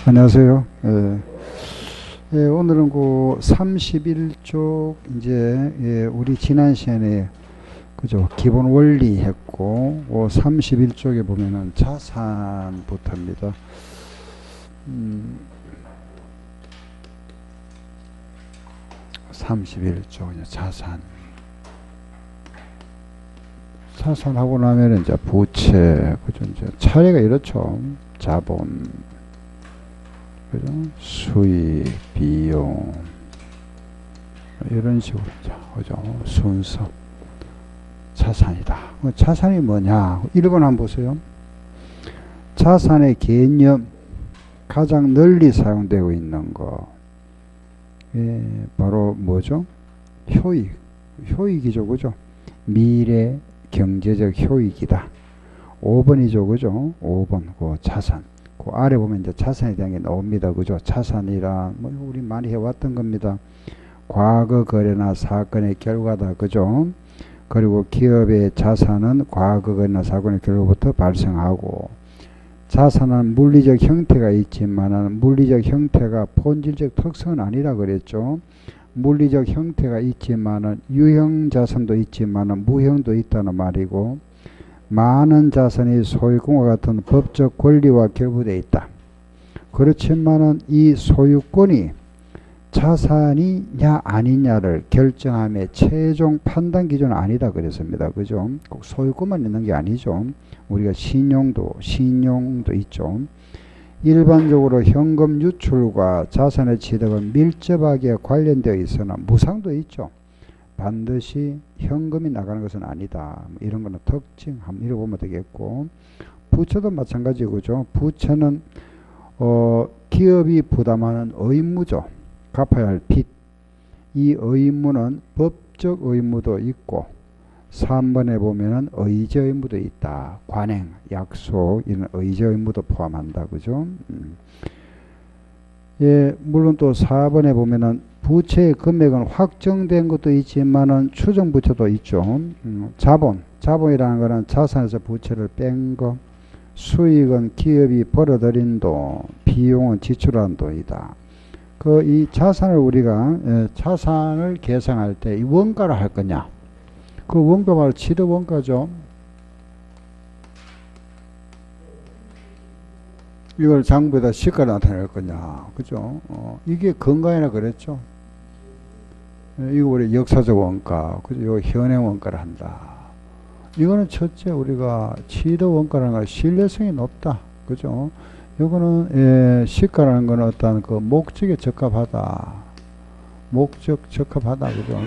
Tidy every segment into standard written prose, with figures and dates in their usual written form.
안녕하세요. 오늘은 그 31쪽 이제 우리 지난 시간에 그죠 기본 원리 했고 31쪽에 보면은 자산부터입니다. 31쪽 자산하고 나면 이제 부채 그죠 이제 차례가 이렇죠. 자본 그죠? 수익, 비용 이런 식으로 그죠? 순서 자산이다. 자산이 뭐냐? 1번 한번 보세요. 자산의 개념 가장 널리 사용되고 있는 거 바로 뭐죠? 효익이죠, 그죠? 미래 경제적 효익이다. 5번이죠, 그죠? 5번 그 자산. 그 아래 보면 이제 자산에 대한 게 나옵니다. 그죠? 자산이라 뭐 우리 많이 해왔던 겁니다. 과거 거래나 사건의 결과다. 그죠? 그리고 기업의 자산은 과거 거래나 사건의 결과부터 발생하고 자산은 물리적 형태가 있지만은 물리적 형태가 본질적 특성은 아니라 그랬죠. 물리적 형태가 있지만은 유형 자산도 있지만은 무형도 있다는 말이고 많은 자산이 소유권과 같은 법적 권리와 결부되어 있다. 그렇지만은 이 소유권이 자산이냐 아니냐를 결정함의 최종 판단 기준은 아니다 그랬습니다. 그죠? 꼭 소유권만 있는 게 아니죠. 우리가 신용도 있죠. 일반적으로 현금 유출과 자산의 취득은 밀접하게 관련되어 있으나 무상도 있죠. 반드시 현금이 나가는 것은 아니다. 이런 거는 특징 한번 읽어보면 되겠고 부채도 마찬가지죠. 부채는 기업이 부담하는 의무죠. 갚아야 할 빚. 이 의무는 법적 의무도 있고 3번에 보면은 의제 의무도 있다. 관행, 약속 이런 의제 의무도 포함한다. 그죠? 예, 물론 또 4번에 보면은 부채의 금액은 확정된 것도 있지만은 추정 부채도 있죠. 자본이라는 것은 자산에서 부채를 뺀 거, 수익은 기업이 벌어들인 돈, 비용은 지출한 돈이다. 이 자산을 우리가 자산을 계산할 때 이 원가를 할 거냐? 그 원가 바로 취득 원가죠. 이걸 장부에다 시가를 나타낼 거냐? 그죠? 이게 건강이라 그랬죠. 이거 우리 역사적 원가, 그죠? 이거 현행 원가를 한다. 이거는 첫째 우리가 취득 원가라는 건 신뢰성이 높다. 그죠? 이거는 시가라는 건 어떤 그 목적에 적합하다. 목적 적합하다. 그죠?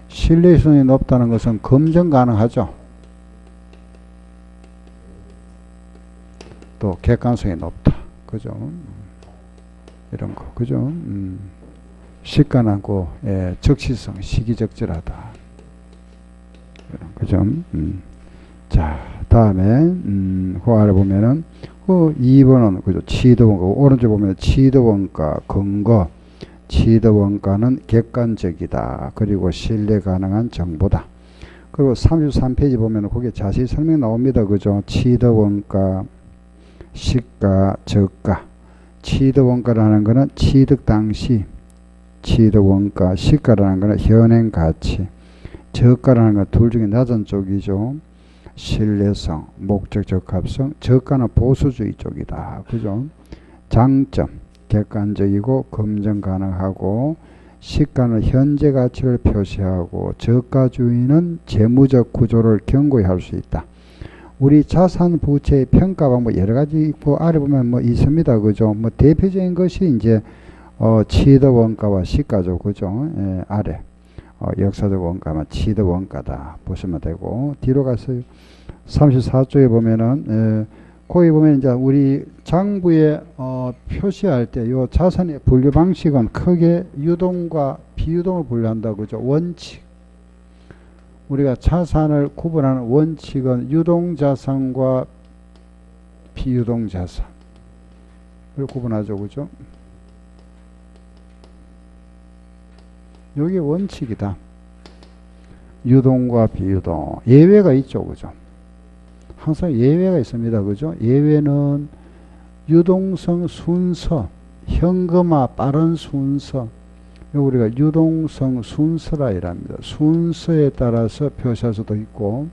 신뢰성이 높다는 것은 검증 가능하죠. 또 객관성이 높다. 그죠? 이런 거. 그죠? 시간하고 적시성, 시기적절하다. 그죠? 자, 다음에 그 아래 보면은 그 2번은 그죠? 취득원가. 오른쪽 보면 취득원가 근거. 취득원가는 객관적이다. 그리고 신뢰 가능한 정보다. 그리고 33페이지 보면 거기에 자세히 설명 나옵니다. 그죠? 취득원가, 시가, 저가. 취득원가라는 것은 취득 당시, 취득원가, 시가라는 것은 현행 가치, 저가라는 건 둘 중에 낮은 쪽이죠. 신뢰성, 목적 적합성, 저가는 보수주의 쪽이다. 그죠? 장점, 객관적이고 검증 가능하고 시가는 현재 가치를 표시하고 저가주의는 재무적 구조를 견고히 할 수 있다. 우리 자산 부채의 평가 방법 여러 가지 있고 아래 보면 뭐 있습니다. 그죠? 뭐 대표적인 것이 이제 취득 원가와 시가죠. 그죠? 아래 역사적 원가만 취득 원가다 보시면 되고 뒤로 가서 34쪽에 보면은 거기 보면 이제 우리 장부에 표시할 때 요 자산의 분류 방식은 크게 유동과 비유동을 분류한다. 그죠? 원칙. 우리가 자산을 구분하는 원칙은 유동자산과 비유동자산을 구분하죠. 그죠? 여기 원칙이다. 유동과 비유동. 예외가 있죠. 그죠? 항상 예외가 있습니다. 그죠? 예외는 유동성 순서, 현금화 빠른 순서. 우리가 유동성 순서라 이랍니다. 순서에 따라서 표시할 수도 있고,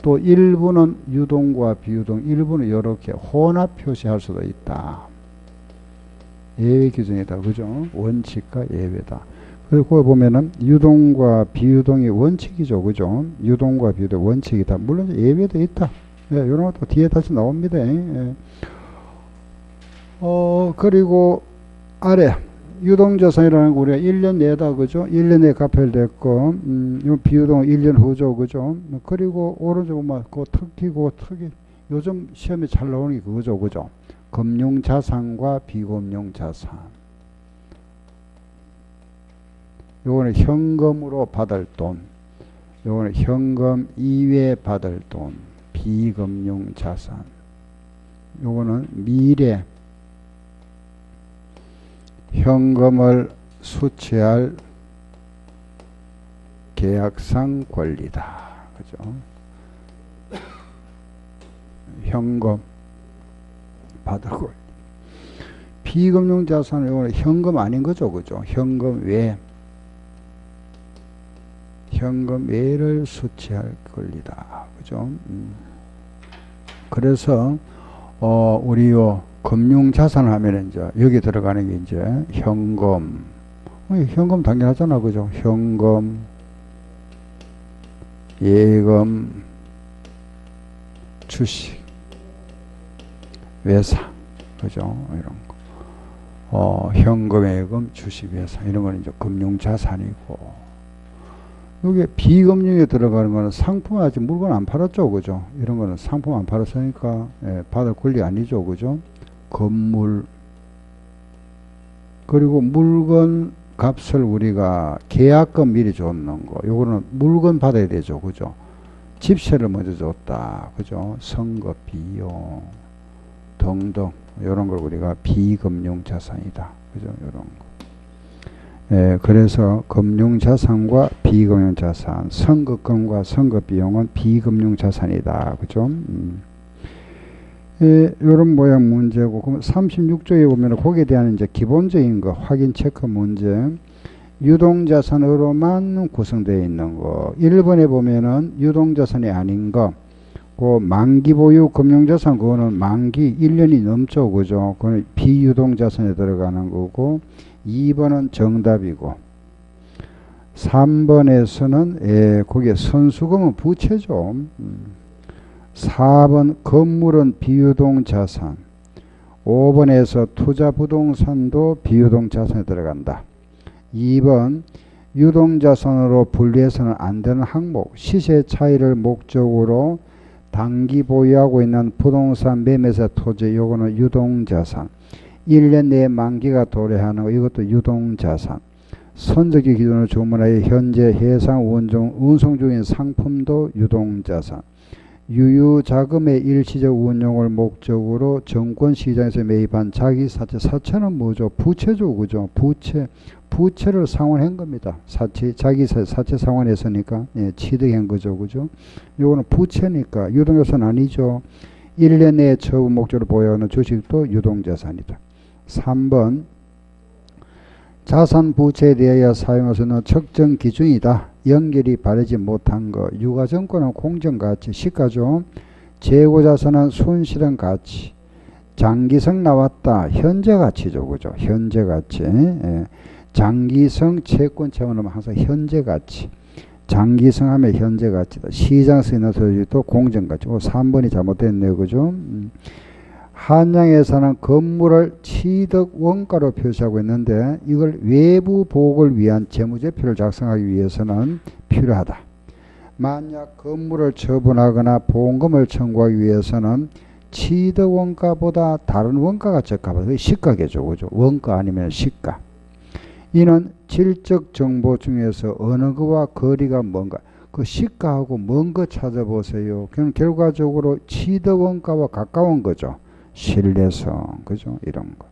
또 일부는 유동과 비유동, 일부는 이렇게 혼합 표시할 수도 있다. 예외 규정이다. 그죠? 원칙과 예외다. 그리고 보면은 유동과 비유동이 원칙이죠. 그죠? 유동과 비유동 원칙이다. 물론 예외도 있다. 예, 이런 것도 뒤에 다시 나옵니다. 예. 그리고 아래 유동자산이라는 거 우리가 1년 내다. 그죠? 1년 내에 갚아야됐고, 이 비유동은 1년 후죠. 그죠? 그리고 오른쪽 보면 그 특기고 특이. 요즘 시험에 잘 나오는 게 그거죠. 그죠? 금융자산과 비금융자산. 요거는 현금으로 받을 돈. 요거는 현금 이외에 받을 돈. 비금융자산. 요거는 미래 현금을 수취할 계약상 권리다. 그죠? 현금 받을 권리. 비금융자산은 이거는 현금 아닌 거죠. 그죠? 현금 외. 현금 외를 수취할 권리다. 그죠? 그래서, 우리 금융자산 하면 이제 여기 들어가는 게 이제 현금. 현금 당연하잖아. 그죠? 현금, 예금, 주식, 외상. 그죠? 이런 거. 현금, 예금, 주식, 외상. 이런 거는 이제 금융자산이고. 여기 비금융에 들어가는 거는 상품 아직 물건 안 팔았죠. 그죠? 이런 거는 상품 안 팔았으니까, 예, 받을 권리 아니죠. 그죠? 건물. 그리고 물건 값을 우리가 계약금 미리 줬는 거. 요거는 물건 받아야 되죠. 그죠? 집세를 먼저 줬다. 그죠? 선거 비용 등등. 요런 걸 우리가 비금융 자산이다. 그죠? 요런 거. 예, 그래서 금융자산과 비금융자산, 선거금과 선거비용은 비금융자산이다. 그죠? 예, 요런 모양 문제고, 그럼 36조에 보면 거기에 대한 이제 기본적인 거, 확인 체크 문제, 유동자산으로만 구성되어 있는 거. 1번에 보면은 유동자산이 아닌 거, 그 만기 보유 금융자산, 그거는 만기 1년이 넘죠. 그죠? 그거는 비유동자산에 들어가는 거고, 2번은 정답이고, 3번에서는 거기에 선수금은 부채죠. 4번 건물은 비유동자산, 5번에서 투자부동산도 비유동자산에 들어간다. 2번 유동자산으로 분리해서는 안 되는 항목, 시세 차이를 목적으로 단기 보유하고 있는 부동산 매매세 토지, 요거는 유동자산. 1년 내에 만기가 도래하는 거, 이것도 유동자산. 선적기 기준으로 주문하여 현재 해상 운송 중인 상품도 유동자산. 유유자금의 일시적 운용을 목적으로 정권시장에서 매입한 자기사채. 사채는 뭐죠? 부채죠. 그죠? 부채를 상환한 겁니다. 자기사채 상환했으니까, 예, 취득한 거죠. 그죠? 요거는 부채니까 유동자산 아니죠. 1년 내에 처분 목적으로 보유하는 주식도 유동자산이다. 3번 자산 부채에 대하여 사용할 수 있는 측정 기준이다. 연결이 바르지 못한 거. 유가증권은 공정가치, 시가죠. 재고자산은 손실은 가치. 장기성 나왔다. 현재가치죠. 그죠? 현재가치. 예. 장기성 채권 채무는 항상 현재가치. 장기성 하면 현재가치다. 시장에서 있는 소유도 공정가치. 3번이 잘못됐네요. 그죠? 한양에서는 건물을 취득 원가로 표시하고 있는데 이걸 외부 보복을 위한 재무제표를 작성하기 위해서는 필요하다. 만약 건물을 처분하거나 보험금을 청구하기 위해서는 취득 원가보다 다른 원가가 적합하다. 그게 시가계죠. 그죠? 원가 아니면 시가. 이는 질적 정보 중에서 어느 거와 거리가 뭔가, 그 시가하고 먼 거 찾아보세요. 그럼 결과적으로 취득 원가와 가까운 거죠. 신뢰성, 그죠? 이런 거.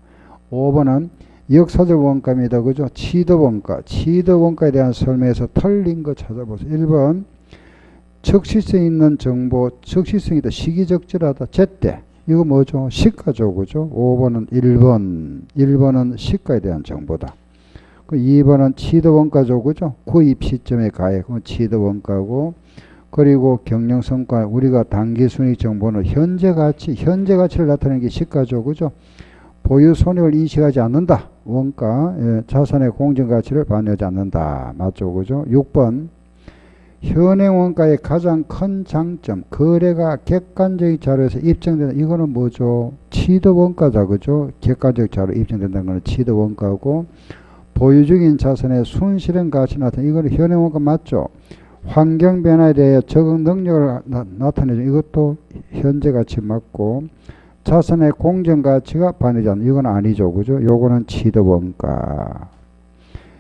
5번은 역사적 원가입니다. 그죠? 취득 원가. 취득 원가에 대한 설명에서 틀린 거 찾아보세요. 1번, 적시성 있는 정보, 적시성이다. 시기적절하다. 제때. 이거 뭐죠? 시가죠. 그죠? 5번은 1번은 시가에 대한 정보다. 2번은 취득원가죠. 그죠? 구입 시점의 가액. 취득원가고, 그리고 경영성과 우리가 단기순이익 정보는 현재 가치를 나타내는 게 시가죠. 그죠? 보유 손익을 인식하지 않는다. 원가, 자산의 공정가치를 반영하지 않는다. 맞죠? 그죠? 6번. 현행 원가의 가장 큰 장점, 거래가 객관적인 자료에서 입증된다. 이거는 뭐죠? 취득원가다. 그죠? 객관적 자료로 입증된다는 것은 취득원가고, 보유 중인 자산의 순실현 가치 나타내는 이거는 현행 원가 맞죠? 환경 변화에 대해 적응 능력을 나타내죠. 이것도 현재 가치 맞고, 자산의 공정 가치가 반영되지 않는 이건 아니죠. 그죠? 요거는 취득원가.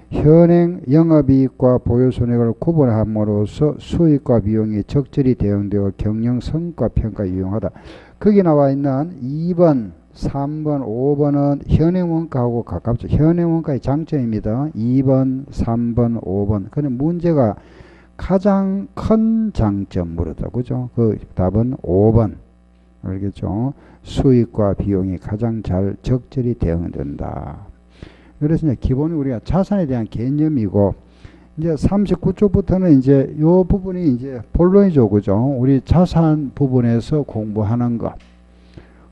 현행 영업이익과 보유손익을 구분함으로써 수익과 비용이 적절히 대응되어 경영성과 평가에 유용하다. 거기 나와 있는 2번, 3번, 5번은 현행원가하고 가깝죠. 현행원가의 장점입니다. 2번, 3번, 5번. 근데 문제가 가장 큰 장점 물었다. 그죠? 그 답은 5번. 알겠죠? 수익과 비용이 가장 잘 적절히 대응된다. 그래서 이제 기본이 우리가 자산에 대한 개념이고, 이제 39쪽부터는 이제 요 부분이 이제 본론이죠. 그죠? 우리 자산 부분에서 공부하는 것.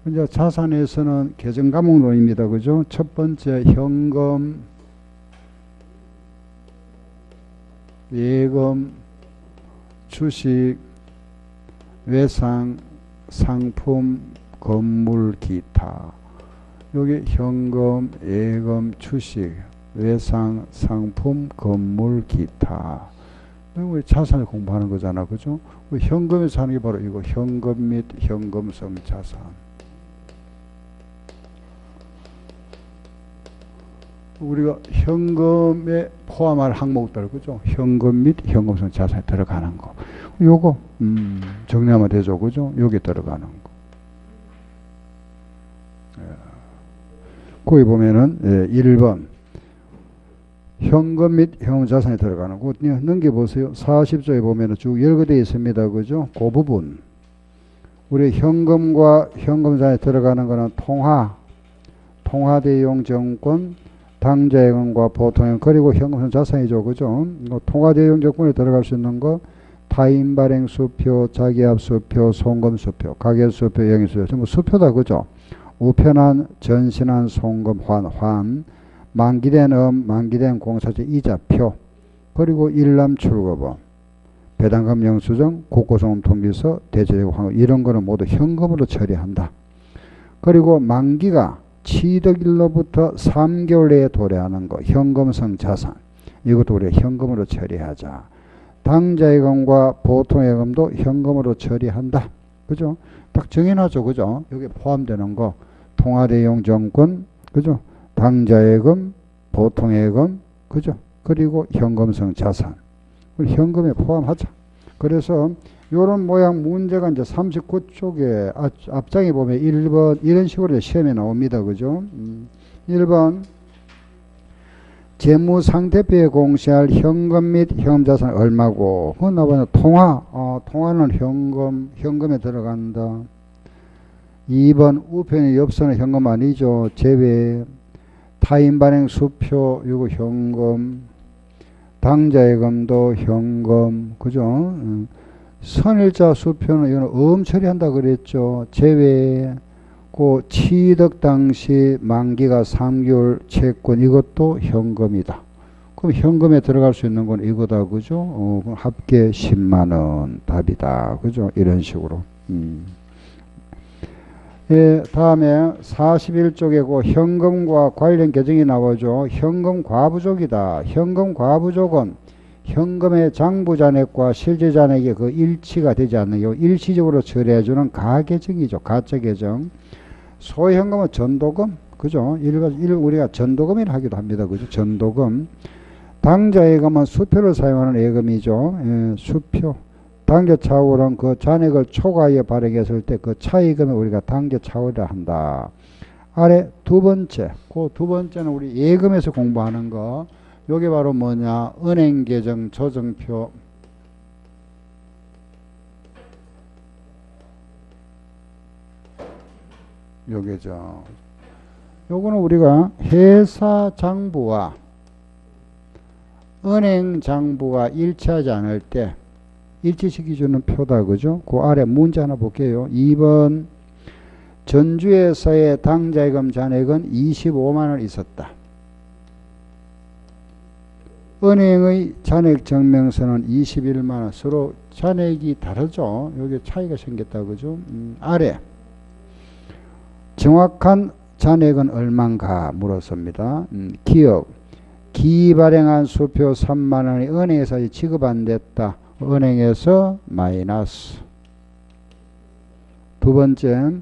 이제 자산에서는 계정과목론입니다. 그죠? 첫 번째 현금, 예금, 주식, 외상, 상품, 건물, 기타. 여기 현금, 예금, 주식, 외상, 상품, 건물, 기타. 우리 자산을 공부하는 거잖아. 그죠? 현금에서 하는 게 바로 이거 현금 및 현금성 자산. 우리가 현금에 포함할 항목들, 그죠? 현금 및 현금성 자산에 들어가는 거. 요거 정리하면 되죠. 그죠? 여기 들어가는 거. 거기 보면은 1번 현금 및 현금 자산에 들어가는 거 넘겨보세요. 40조에 보면은 쭉 열거되어 있습니다. 그죠? 그 부분 우리 현금과 현금 자산에 들어가는 거는 통화대용 정권, 당좌예금과 보통예금, 그리고 현금성 자산이죠. 그죠? 통화대용 정권에 들어갈 수 있는 거 타인 발행 수표, 자기압 수표, 송금 수표, 가계 수표, 영인 수표, 전부 수표다. 그죠? 우편한, 전신한, 송금, 환, 만기된 만기된 공사지 이자표, 그리고 일람 출고본, 배당금 영수증, 국고송금 통지서, 대체재고 환급, 이런 거는 모두 현금으로 처리한다. 그리고 만기가 취득일로부터 3개월 내에 도래하는 거, 현금성 자산, 이것도 우리가 현금으로 처리하자. 당좌예금과 보통예금도 현금으로 처리한다. 그죠? 딱 정해놨죠. 그죠? 여기 포함되는 거 통화대용 정권, 그죠? 당좌예금, 보통예금, 그죠? 그리고 현금성 자산. 현금에 포함하자. 그래서 이런 모양 문제가 이제 39쪽에 앞장에 보면 1번 이런 식으로 시험에 나옵니다. 그죠? 1번 재무상태표에 공시할 현금 및 현금자산 얼마고, 그건 나와요. 통화는 현금에 들어간다. 2번 우편의 엽서는 현금 아니죠. 제외. 타인 발행 수표 이거 현금, 당좌예금도 현금, 그죠? 선일자 수표는 이거는 음 처리한다 그랬죠. 제외. 그 취득 당시 만기가 3개월 채권, 이것도 현금이다. 그럼 현금에 들어갈 수 있는 건 이거다. 그죠? 그럼 합계 10만원 답이다. 그죠? 이런 식으로. 예, 다음에 41쪽이고 현금과 관련 계정이 나오죠. 현금 과부족이다. 현금 과부족은 현금의 장부잔액과 실제잔액이 그 일치가 되지 않는 경우 일시적으로 처리해주는 가계정이죠. 가짜계정. 소현금은 전도금, 그죠? 우리가 전도금이라 하기도 합니다. 그죠? 전도금. 당좌예금은 수표를 사용하는 예금이죠. 예, 수표. 당겨차월은 그 잔액을 초과하여 발행했을 때 그 차익금을 우리가 당겨차월이라 한다. 아래 두 번째, 그 두 번째는 우리 예금에서 공부하는 거. 요게 바로 뭐냐? 은행계정 조정표. 요게죠. 요거는 우리가 회사 장부와 은행 장부가 일치하지 않을 때 일치시켜주는 표다. 그죠? 그 아래 문제 하나 볼게요. 2번 전주에서의 당자예금 잔액은 25만원 있었다. 은행의 잔액 증명서는 21만원. 서로 잔액이 다르죠. 여기 차이가 생겼다. 그죠? 아래 정확한 잔액은 얼만가 물었습니다. 기억 기발행한 수표 3만원이 은행에서 지급 안 됐다. 은행에서 마이너스. 두 번째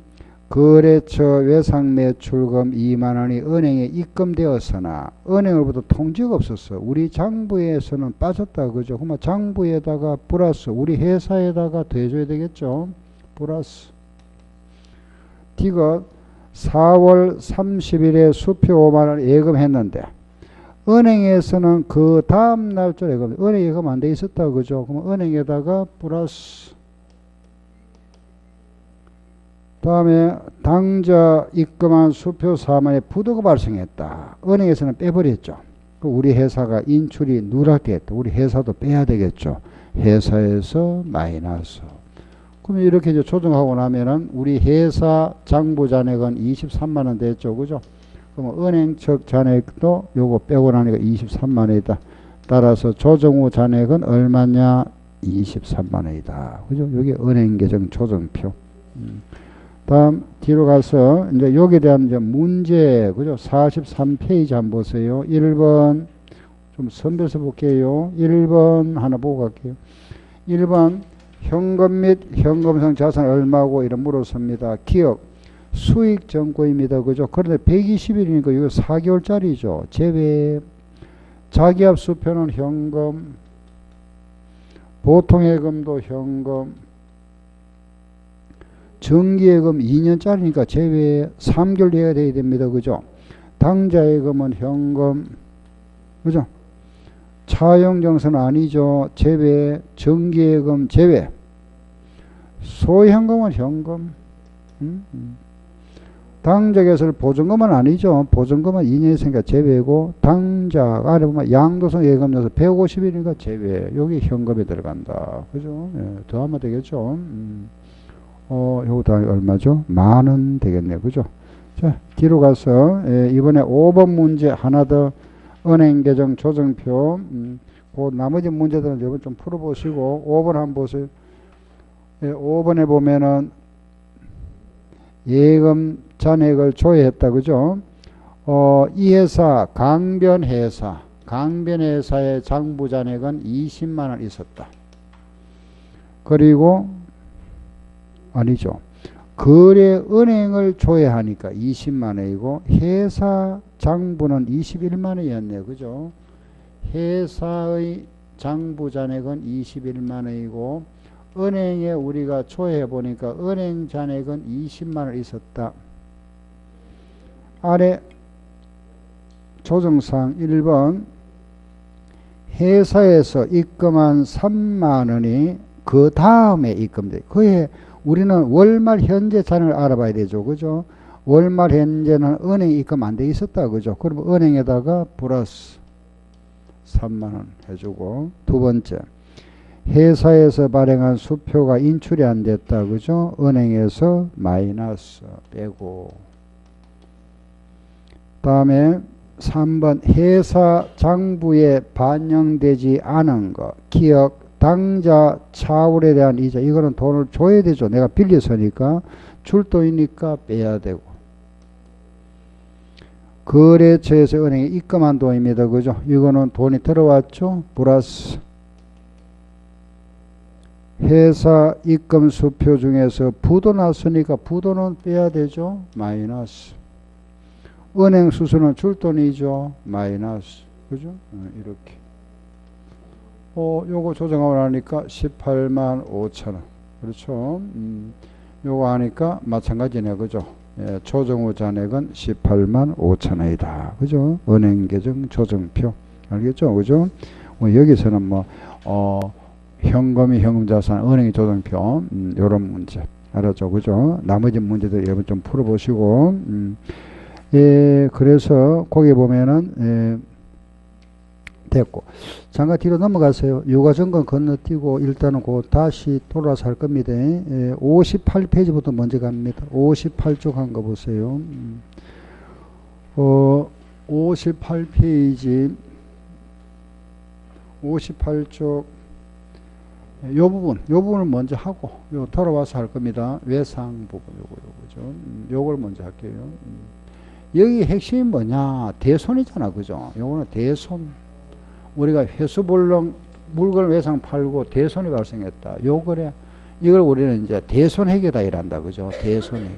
거래처 외상매출금 2만원이 은행에 입금되었으나 은행으로부터 통지가 없었어. 우리 장부에서는 빠졌다. 그죠? 그러면 장부에다가 플러스 우리 회사에다가 더해줘야 되겠죠. 플러스 디귿 4월 30일에 수표 5만원 예금했는데 은행에서는 그 다음 날짜에 은행 예금 안 돼 있었다. 그죠? 그럼 은행에다가 플러스 다음에 당자 입금한 수표 4만원에 부도가 발생했다. 은행에서는 빼버렸죠. 우리 회사가 인출이 누락됐다. 우리 회사도 빼야 되겠죠. 회사에서 마이너스. 그럼 이렇게 이제 조정하고 나면은 우리 회사 장부 잔액은 23만원 됐죠. 그죠? 그럼 은행 측 잔액도 요거 빼고 나니까 23만원이다. 따라서 조정 후 잔액은 얼마냐? 23만원이다. 그죠? 여기 은행 계정 조정표. 다음 뒤로 가서 이제 여기에 대한 이제 문제, 그죠? 43페이지 한번 보세요. 1번 좀 선별해서 볼게요. 1번 하나 보고 갈게요. 1번 현금 및 현금성 자산 얼마고 이런 물었습니다. 기억 수익 정보입니다. 그죠? 그런데 120일이니까 이거 4개월짜리죠. 제외 자기압 수표는 현금, 보통예금도 현금, 정기예금 2년짜리니까 제외 3개월 내야 됩니다. 그죠? 당자예금은 현금, 그죠? 차용정서는 아니죠. 제외, 정기예금 제외, 소현금은 현금, 당자개설 보증금은 아니죠. 보증금은 2년 있으니까 제외고, 당자 아래 보면 양도성 예금에서 150일이니까 제외. 여기 현금에 들어간다. 그죠? 예, 더하면 되겠죠. 요거 다 얼마죠? 10,000원 되겠네요. 그죠? 자, 뒤로 가서, 이번에 5번 문제 하나 더 은행 계정 조정표, 그 나머지 문제들은 여러분 좀 풀어보시고, 5번 한번 보세요. 5번에 보면은 예금 잔액을 조회했다. 그죠? 이 회사, 강변회사의 장부 잔액은 20만원 있었다. 그리고 아니죠. 거래 은행을 조회하니까 20만원이고 회사 장부는 21만원이었네요. 그죠? 회사의 장부 잔액은 21만원이고 은행에 우리가 조회해 보니까 은행 잔액은 20만원 있었다. 아래 조정사항 1번 회사에서 입금한 3만원이 그 다음에 입금돼. 그에 우리는 월말 현재 잔액을 알아봐야 되죠. 그죠? 월말 현재는 은행 입금 안 돼 있었다. 그죠? 그럼 은행에다가 플러스 3만원 해주고, 두 번째 회사에서 발행한 수표가 인출이 안 됐다. 그죠? 은행에서 마이너스 빼고, 다음에 3번 회사 장부에 반영되지 않은 것, 기억 당자 차울에 대한 이자, 이거는 돈을 줘야 되죠. 내가 빌려서니까 줄 돈이니까 빼야 되고, 거래처에서 은행에 입금한 돈입니다. 그죠? 이거는 돈이 들어왔죠. 플러스 회사 입금 수표 중에서 부도 났으니까 부도는 빼야 되죠. 마이너스 은행 수수는 줄 돈이죠. 마이너스. 그죠? 이렇게. 요거 조정하고 나니까 185,000원. 그렇죠? 요거 하니까 마찬가지네. 그죠? 예, 조정 후 잔액은 185,000원이다. 그죠? 은행 계정 조정표. 알겠죠? 그죠? 여기서는 뭐, 현금이 현금자산, 은행이 조정표, 요런 문제. 알았죠? 그죠? 나머지 문제들 여러분 좀 풀어보시고, 예, 그래서 거기 보면은, 예, 됐고. 잠깐 뒤로 넘어가세요. 요가정건 건너뛰고 일단은 다시 돌아서 할 겁니다. 예, 58페이지부터 먼저 갑니다. 58쪽 한 거 보세요. 58페이지 58쪽 요 부분을 먼저 하고 요 돌아와서 할 겁니다. 외상 부분 요거죠. 요걸 먼저 할게요. 여기 핵심이 뭐냐? 대손이잖아. 그죠? 요거는 대손. 우리가 회수불능 물건 외상 팔고 대손이 발생했다. 요거래. 이걸 우리는 이제 대손회계다 이란다. 그죠? 대손회계.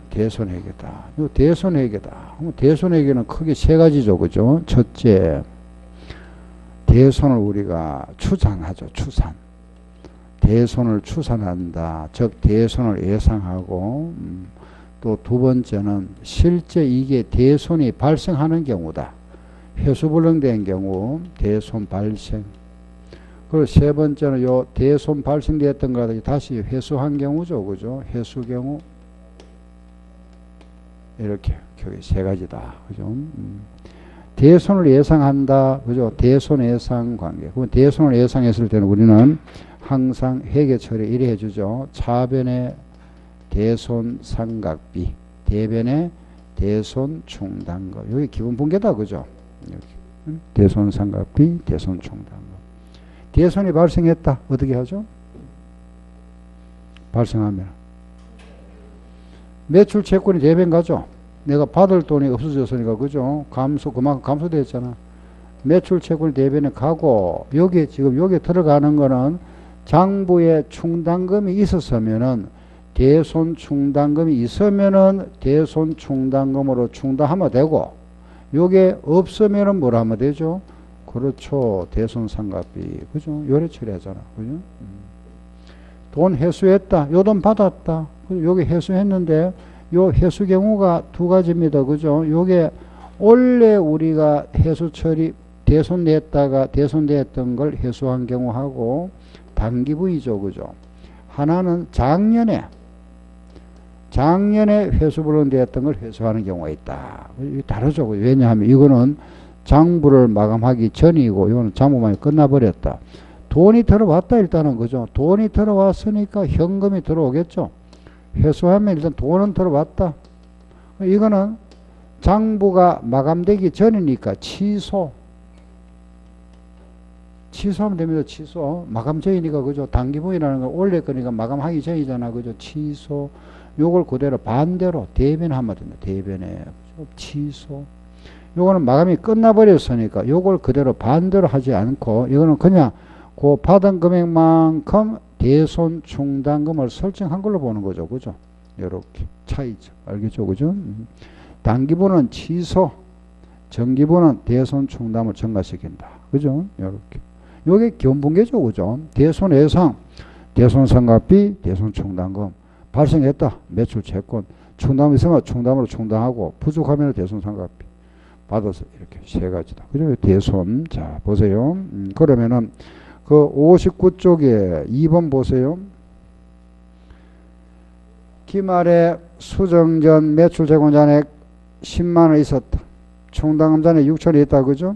대손회계다. 요 대손회계다. 대손회계는 크게 세 가지죠. 그죠? 첫째, 대손을 우리가 추산하죠. 추산. 대손을 추산한다. 즉 대손을 예상하고 또 두 번째는 실제 이게 대손이 발생하는 경우다. 회수불능된 경우 대손 발생. 그리고 세 번째는 요 대손 발생되었던 거를 다시 회수한 경우죠. 그죠? 회수 경우. 이렇게 여기 세 가지다. 그죠? 대손을 예상한다. 그죠? 대손 예상 관계. 그럼 대손을 예상했을 때는 우리는 항상 회계 처리 이래 해주죠. 차변의 대손 삼각비, 대변의 대손 충당금. 여기 기본 분계다. 그죠? 여기. 대손 삼각비, 대손 충당금. 대손이 발생했다. 어떻게 하죠? 발생하면 매출 채권이 대변 가죠. 내가 받을 돈이 없어졌으니까. 그죠? 그만큼 감소됐잖아. 매출 채권이 대변에 가고 여기 지금 여기 들어가는 거는 장부에 충당금이 있었으면은 대손 충당금이 있으면은 대손 충당금으로 충당하면 되고 요게 없으면은 뭘 하면 되죠? 그렇죠. 대손 삼각비. 그죠? 요래 처리하잖아. 그죠? 돈 회수했다. 요 돈 받았다. 여기 회수했는데 요 회수 경우가 두 가지입니다. 그죠? 요게 원래 우리가 회수 처리 대손 냈다가 대손됐던 걸 회수한 경우하고 단기부이죠. 그죠? 하나는 작년에 회수불능되었던 걸 회수하는 경우가 있다. 다르죠. 왜냐하면 이거는 장부를 마감하기 전이고 이거는 장부만이 끝나버렸다. 돈이 들어왔다 일단은. 그죠? 돈이 들어왔으니까 현금이 들어오겠죠. 회수하면 일단 돈은 들어왔다. 이거는 장부가 마감되기 전이니까 취소하면 됩니다. 취소. 마감 전이니까. 그죠? 단기부이라는 건 원래 거니까 마감하기 전이잖아. 그죠? 취소. 요걸 그대로 반대로 대변하면 된다. 대변에. 취소. 요거는 마감이 끝나버렸으니까 요걸 그대로 반대로 하지 않고 이거는 그냥 그 받은 금액만큼 대손 충당금을 설정한 걸로 보는 거죠. 그죠? 요렇게 차이죠. 알겠죠? 그죠? 단기부는 취소, 정기부는 대손 충당을 증가시킨다. 그죠? 요렇게. 요게 기본분계죠. 그죠? 대손 예상, 대손 삼각비, 대손 충당금. 발생했다. 매출 채권. 충당이 있으면 충당으로 충당하고 부족하면 대손 삼각비. 받아서 이렇게 세 가지다. 그죠? 대손. 자, 보세요. 그러면은 그 59쪽에 2번 보세요. 기말에 수정전 매출 채권 잔액 10만원 있었다. 충당금 잔액 6천이 있다. 그죠?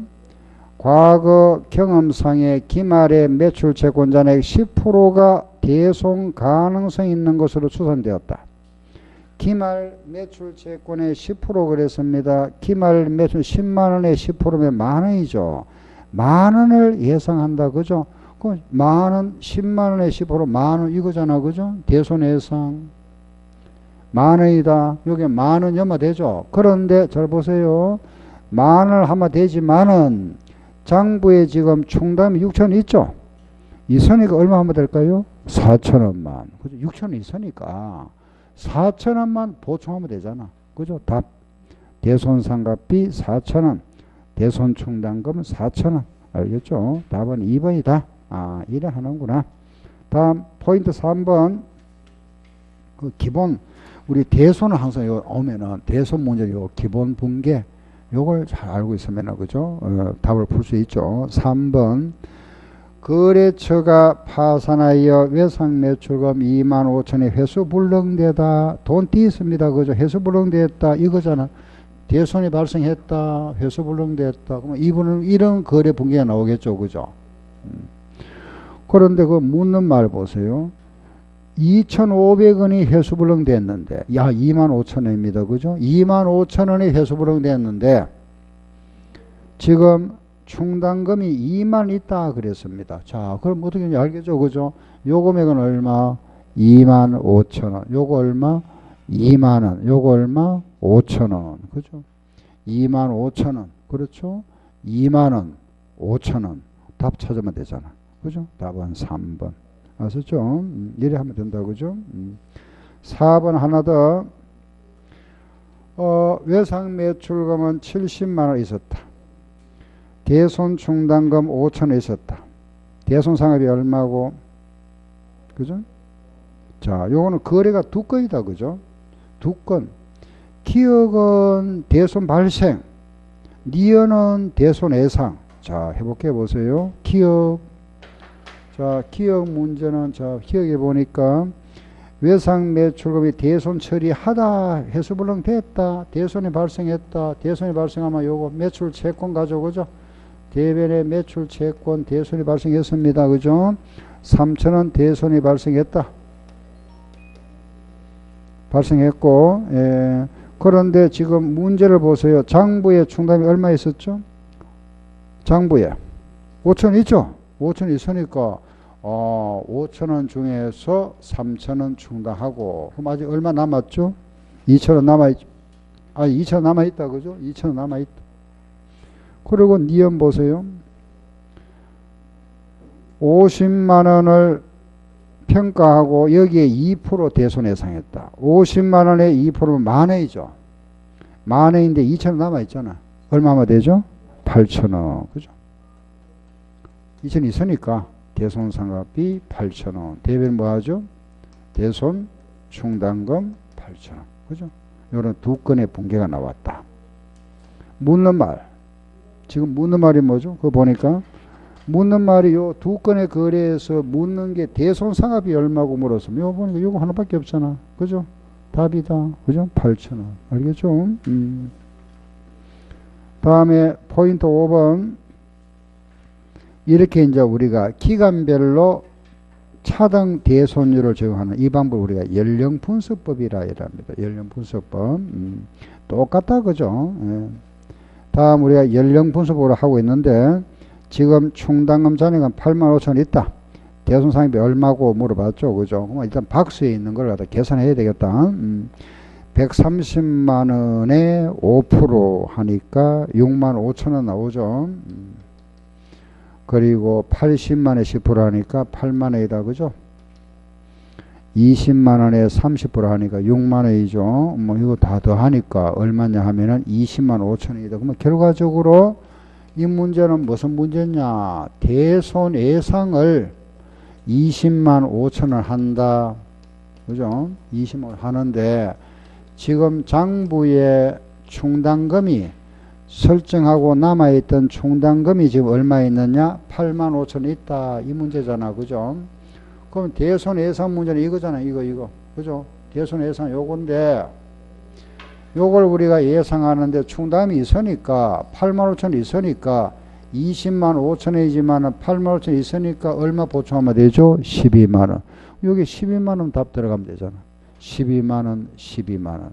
과거 경험상의 기말의 매출 채권 잔액 10%가 대손 가능성이 있는 것으로 추산되었다. 기말 매출 채권의 10% 그랬습니다. 기말 매출 10만원의 10%면 만원이죠. 만원을 예상한다. 그죠? 그 만원, 10만원의 10% 만원 이거잖아. 그죠? 대손 예상. 만원이다. 여기 만원 염화되죠. 그런데 잘 보세요. 만원을 하면 되지만은 장부에 지금 충당이 6천 있죠. 있으니까 얼마 하면 될까요? 4천원만. 그죠? 6천원 있으니까 4천원만 보충하면 되잖아. 그죠? 답. 대손 삼각비 4천원. 대손 충당금 4천원. 알겠죠? 답은 2번이다. 아, 이래 하는구나. 다음 포인트 3번. 그 기본 우리 대손은 항상 요 오면은 대손 문제 요 기본 분계 요걸 잘 알고 있으면 그죠? 답을 풀 수 있죠. 3번 거래처가 파산하여 외상 매출금 25,000이 회수 불능되다. 돈 띄었습니다. 그죠? 회수 불능됐다. 이거잖아. 대손이 발생했다. 회수 불능됐다. 그러면 이분은 이런 거래 분기가 나오겠죠. 그죠? 그런데 그 묻는 말 보세요. 2,500원이 회수 불능됐는데, 야, 25,000원입니다. 그죠? 25,000원이 회수 불능됐는데, 지금 충당금이 2만 있다 그랬습니다. 자, 그럼 어떻게 하는지 알겠죠? 그죠? 요 금액은 얼마? 25,000원. 요거 얼마? 2만원. 요거 얼마? 5,000원. 그죠? 25,000원. 그렇죠? 2만원, 5,000원. 답 찾으면 되잖아. 그죠? 답은 3번. 아셨죠? 이래 하면 된다. 그죠? 4번 하나 더. 외상 매출금은 70만원 있었다. 대손 충당금 5,000원 있었다. 대손 상업이 얼마고? 그죠? 자, 요거는 거래가 두 건이다. 그죠? 두 건. 기억은 대손 발생, 니은은 대손 예상. 자, 해볼게 보세요. 기억. 자, 기억 문제는, 자, 기억해 보니까 외상 매출금이 대손 처리하다. 회수불능 됐다. 대손이 발생했다. 대손이 발생하면 요거 매출 채권 가져. 그죠? 대변의 매출 채권 대손이 발생했습니다. 그죠? 3,000원 대손이 발생했다. 발생했고, 예. 그런데 지금 문제를 보세요. 장부에 충당이 얼마 있었죠? 장부에 5,000원 있죠? 5,000원 있으니까 5,000원 중에서 3,000원 충당하고, 그럼 아직 얼마 남았죠? 2,000원 남아있죠? 2,000원 남아있다. 그죠? 2,000원 남아있다. 그리고 니은 보세요. 50만원을 평가하고 여기에 2% 대손 예상했다. 50만원에 2%면 만원이죠. 만원인데 2,000원 남아있잖아. 얼마나 되죠? 8,000원. 그죠? 2,000원 있으니까 대손 상각비 8,000원. 대변 뭐 하죠? 대손 충당금 8,000원. 그죠? 요런 두 건의 분계가 나왔다. 묻는 말. 지금 묻는 말이 뭐죠? 그거 보니까 묻는 말이 요 두 건의 거래에서 묻는 게 대손 상합이 얼마고 물었으면 요 보니까 요거 하나밖에 없잖아. 그죠? 답이다. 그죠? 8,000원. 알겠죠? 다음에 포인트 5번. 이렇게 이제 우리가 기간별로 차등 대손율을 적용하는 이 방법 우리가 연령분석법이라 이랍니다. 연령분석법. 똑같다. 그죠? 예. 다음 우리가 연령분석으로 하고 있는데 지금 충당금 잔액은 85,000원 있다. 대손 상입이 얼마고 물어봤죠. 그죠? 그럼 일단 박스에 있는 걸 갖다 계산해야 되겠다. 130만원에 5% 하니까 65,000원 나오죠. 그리고 80만에 10% 하니까 8만원이다. 그죠? 20만원에 30% 하니까 6만원이죠. 뭐 이거 다 더하니까 얼마냐 하면은 20만 5천원이다. 그러면 결과적으로 이 문제는 무슨 문제냐? 대손 예상을 20만 5천원 한다. 그죠? 20만 하는데 지금 장부에 충당금이 설정하고 남아있던 충당금이 지금 얼마 있느냐? 8만 5천원 있다. 이 문제잖아. 그죠? 그럼 대손 예상 문제는 이거잖아. 이거. 그죠? 대손 예상 요건데 요걸 우리가 예상하는데 충당금이 있으니까 8만 5천 있으니까 20만 5천원이지만 8만 5천 있으니까 얼마 보충하면 되죠? 12만원. 여기 12만원 답 들어가면 되잖아. 12만원, 12만원.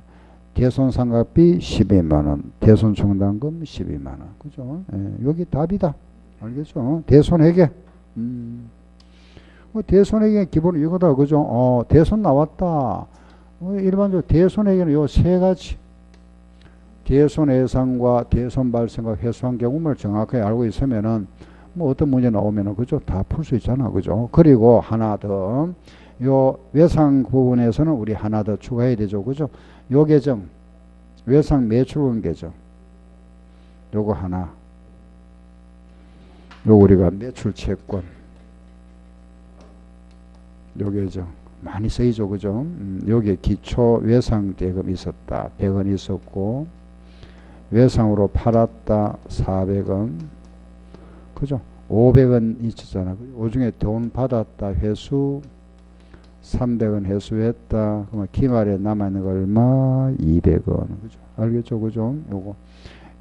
대손 상각비 12만원. 대손 충당금 12만원. 그죠? 예, 여기 답이다. 알겠죠? 대손 회계. 대손회계는 기본 이거다. 그죠? 대손 나왔다. 일반적으로 대손회계는 요 세 가지. 대손 예상과 대손 발생과 회수한 경우를 정확하게 알고 있으면은 뭐 어떤 문제 나오면은 그죠? 다 풀 수 있잖아. 그죠? 그리고 하나 더. 요 외상 부분에서는 우리 하나 더 추가해야 되죠. 그죠? 요 계정. 외상 매출금 계정. 요거 하나. 요 우리가 매출 채권. 요 계정. 많이 쓰이죠. 그죠? 여기에 기초 외상 대금 있었다. 100원 있었고, 외상으로 팔았다. 400원. 그죠? 500원 있었잖아. 그 중에 돈 받았다 회수 300원 회수했다. 그러면 기말에 남아있는 거 얼마? 200원. 그죠? 알겠죠? 그죠? 요거.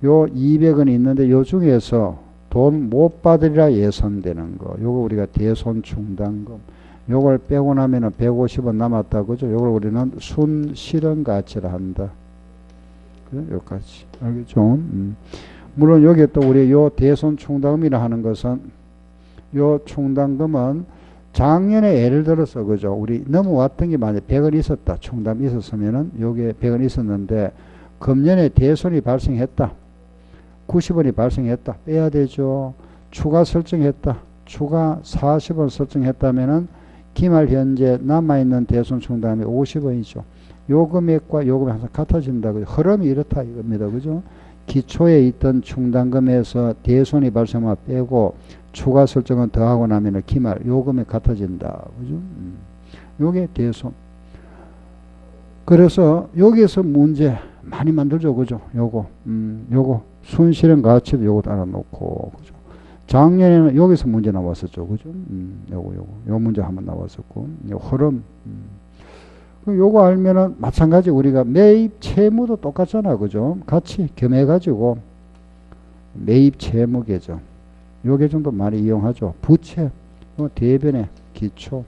요 200원 있는데 요 중에서 돈 못 받으리라 예상되는 거. 요거 우리가 대손충당금. 요걸 빼고 나면은 150원 남았다. 그죠? 요걸 우리는 순실현 가치라 한다. 그죠? 여기까지. 알겠죠? 물론 여기에 또 우리 요 대손충당금이라 하는 것은 요 충당금은 작년에 예를 들어서 그죠? 우리 넘어왔던 게 만약에 100원 있었다. 충당이 있었으면은 요게 100원 있었는데 금년에 대손이 발생했다. 90원이 발생했다. 빼야 되죠. 추가 설정했다. 추가 40원 설정했다면은 기말 현재 남아있는 대손 충당금이 50원이죠. 요 금액과 요 금액이 항상 같아진다. 흐름이 이렇다 이겁니다. 그죠? 기초에 있던 충당금에서 대손이 발생하면 빼고 추가 설정은 더하고 나면 기말 요금이 같아진다. 그죠? 요게 대손. 그래서 여기에서 문제 많이 만들죠. 그죠? 요거 순실현 가치도 요거 따라 놓고 그죠? 작년에는 여기서 문제 나왔었죠. 그죠? 요 문제 한번 나왔었고 요 흐름 요거 알면은 마찬가지 우리가 매입 채무도 똑같잖아. 그죠? 같이 겸해가지고 매입 채무 계정 요 계정도 많이 이용하죠. 부채 대변의 기초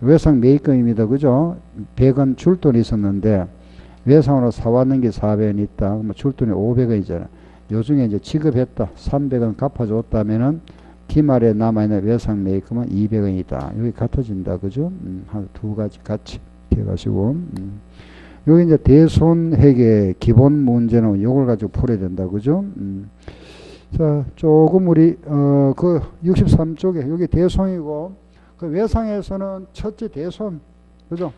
외상 매입금입니다. 그죠? 100원 줄 돈이 있었는데 외상으로 사왔는 게 400원 있다. 그러면 줄 돈이 500원이잖아. 요 중에 이제 지급했다. 300원 갚아줬다면은 기말에 남아있는 외상 매입금은 200원이다. 여기 같아진다. 그죠? 한 두 가지 같이 해가지고 여기 이제 대손회계 기본 문제는 요걸 가지고 풀어야 된다. 그죠? 자, 조금 우리 그 63쪽에 여기 대손이고 그 외상에서는 첫째 대손 그죠?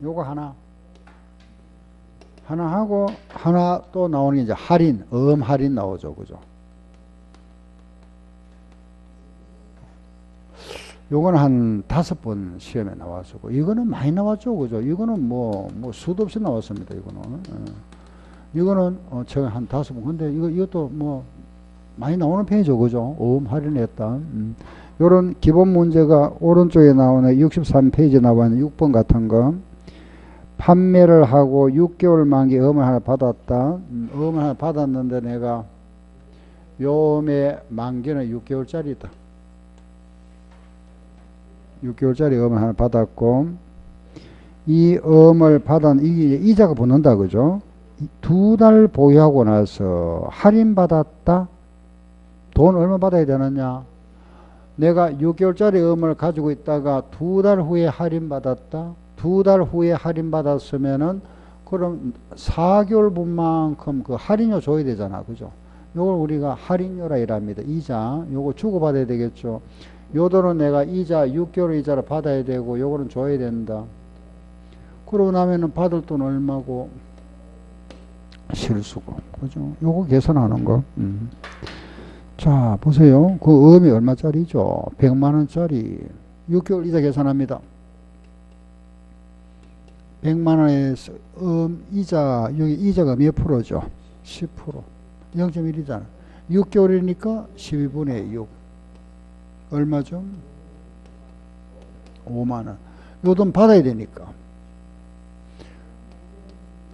요거 하나 하고 하나 또 나오는 게 이제 할인 할인 나오죠. 그죠? 요거는 한 5번 시험에 나왔었고 이거는 많이 나왔죠. 그죠? 이거는 뭐 수도 없이 나왔습니다. 이거는 제가 한 5번 근데 이것도 뭐 많이 나오는 편이죠. 그죠? 할인했다. 요런 기본 문제가 오른쪽에 나오는 63페이지에 나와있는 6번 같은 거 판매를 하고 6개월 만기 어음을 하나 받았다. 어음을 하나 받았는데 내가 요음의 만기는 6개월짜리다. 6개월짜리 어음을 하나 받았고 이 어음을 이게 이자가 붙는다. 그죠? 2달 보유하고 나서 할인받았다. 돈 얼마 받아야 되느냐? 내가 6개월짜리 어음을 가지고 있다가 2달 후에 할인받았다. 2달 후에 할인받았으면은 그럼 4개월 분만큼 그 할인료 줘야 되잖아. 그죠? 요걸 우리가 할인료라 이랍니다. 이자. 요거 주고받아야 되겠죠. 요 돈은 내가 이자 6개월 이자를 받아야 되고 요거는 줘야 된다. 그러고 나면은 받을 돈 얼마고 실수고. 그죠? 요거 계산하는 거. 자, 보세요. 그 어음이 얼마짜리죠? 100만원짜리. 6개월 이자 계산합니다. 100만원에서 이자, 여기 이자가 몇 프로죠? 10%. 0.1이잖아. 6개월이니까 12분의 6. 얼마죠? 5만원. 요 돈 받아야 되니까.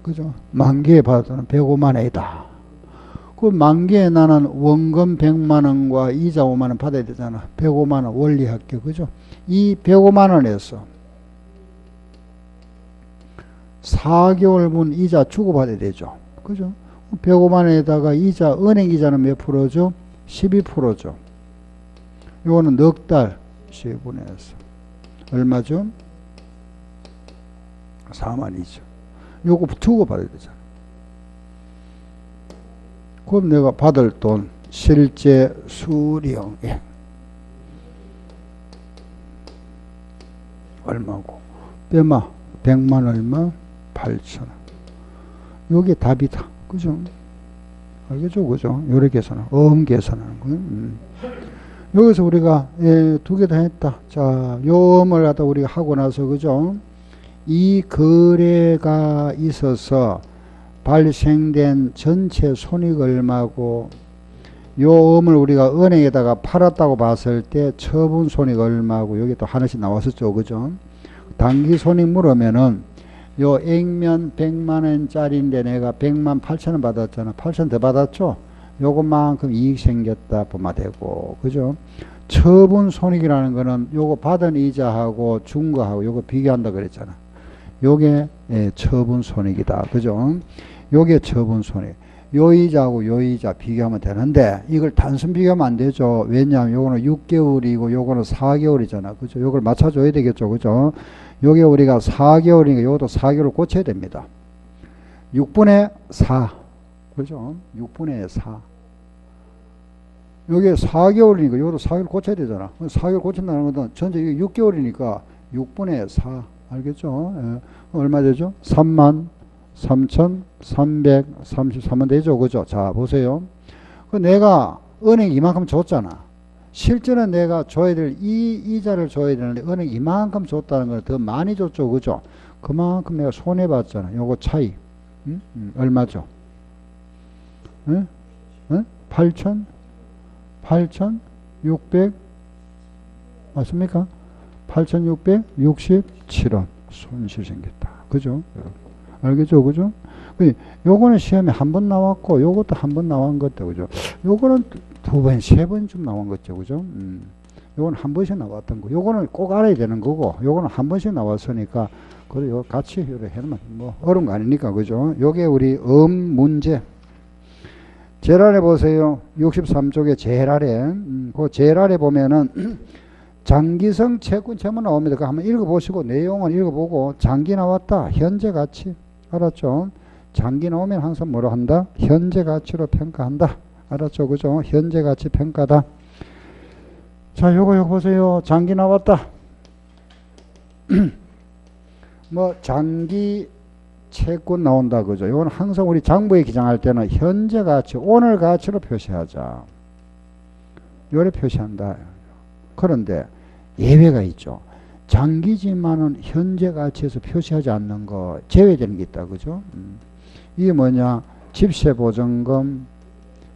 그죠? 만기에 받아는 105만원이다. 그 만기에 나는 원금 100만원과 이자 5만원 받아야 되잖아. 105만원 원리학교. 그죠? 이 105만원에서 4개월분 이자 주고받아야 되죠. 그죠? 105만원에다가 이자, 은행 이자는 몇 프로죠? 12%죠. 요거는 넉 달씩 분해서 얼마죠? 4만이죠. 요거 주고받아야 되잖아. 그럼 내가 받을 돈 실제 수령액 얼마고? 빼마 100만 얼마? 8,000원. 요게 답이다. 그죠? 알겠죠? 그죠? 요렇게 계산하는, 계산하는 거예요. 여기서 우리가, 두 개 다 했다. 자, 요 음을 갖다 우리가 하고 나서, 그죠? 이 거래가 있어서 발생된 전체 손익 얼마고, 요 음을 우리가 은행에다가 팔았다고 봤을 때 처분 손익 얼마고 여기 또 하나씩 나왔었죠. 그죠? 단기 손익 물으면은 요 액면 100만 원짜리인데 내가 100만 8천 원 받았잖아. 8천 더 받았죠? 요것만큼 이익 생겼다 보면 되고. 그죠? 처분 손익이라는 거는 요거 받은 이자하고 준 거하고 요거 비교한다 그랬잖아. 요게 처분 손익이다. 그죠? 요게 처분 손익. 요 이자하고 요 이자 비교하면 되는데 이걸 단순 비교하면 안 되죠. 왜냐하면 요거는 6개월이고 요거는 4개월이잖아. 그죠? 요걸 맞춰줘야 되겠죠. 그죠? 요게 우리가 4개월이니까 요것도 4개월 고쳐야 됩니다. 6분의 4. 그죠? 6분의 4. 요게 4개월이니까 요것도 4개월 고쳐야 되잖아. 4개월 고친다는 것은 전체 이게 6개월이니까 6분의 4. 알겠죠? 예. 얼마 되죠? 33,333원 되죠. 그죠? 자, 보세요. 내가 은행 이만큼 줬잖아. 실제는 내가 줘야 될 이 이자를 줘야 되는데 은행 이만큼 줬다는 걸 더 많이 줬죠. 그죠? 그만큼 내가 손해봤잖아. 요거 차이. 응? 얼마죠? 응? 응? 8,600 맞습니까? 8,667원 손실 생겼다. 그죠? 알겠죠? 그죠? 요거는 시험에 한 번 나왔고 요것도 한 번 나온 것도 그죠? 요거는 두 번, 세 번쯤 나온 거죠. 그죠? 요거는 한 번씩 나왔던 거. 요거는 꼭 알아야 되는 거고 요거는 한 번씩 나왔으니까 그래 요 같이 이렇게 해놓으면 뭐 어려운 거 아니니까. 그죠? 요게 우리 문제. 제일 아래 보세요. 63쪽에 제일 아래. 그 제일 아래 보면은 장기성 채권 제목 나옵니다. 그거 한번 읽어보시고 내용은 읽어보고 장기 나왔다. 현재 가치. 알았죠? 장기 나오면 항상 뭐로 한다? 현재 가치로 평가한다. 알았죠? 그죠? 현재 가치 평가다. 자, 요거 보세요. 장기 나왔다. 뭐 장기 채권 나온다. 그죠? 이건 항상 우리 장부에 기장할 때는 현재 가치, 오늘 가치로 표시하자. 요래 표시한다. 그런데 예외가 있죠. 장기지만은 현재 가치에서 표시하지 않는 거 제외되는 게 있다. 그죠? 이게 뭐냐? 집세 보증금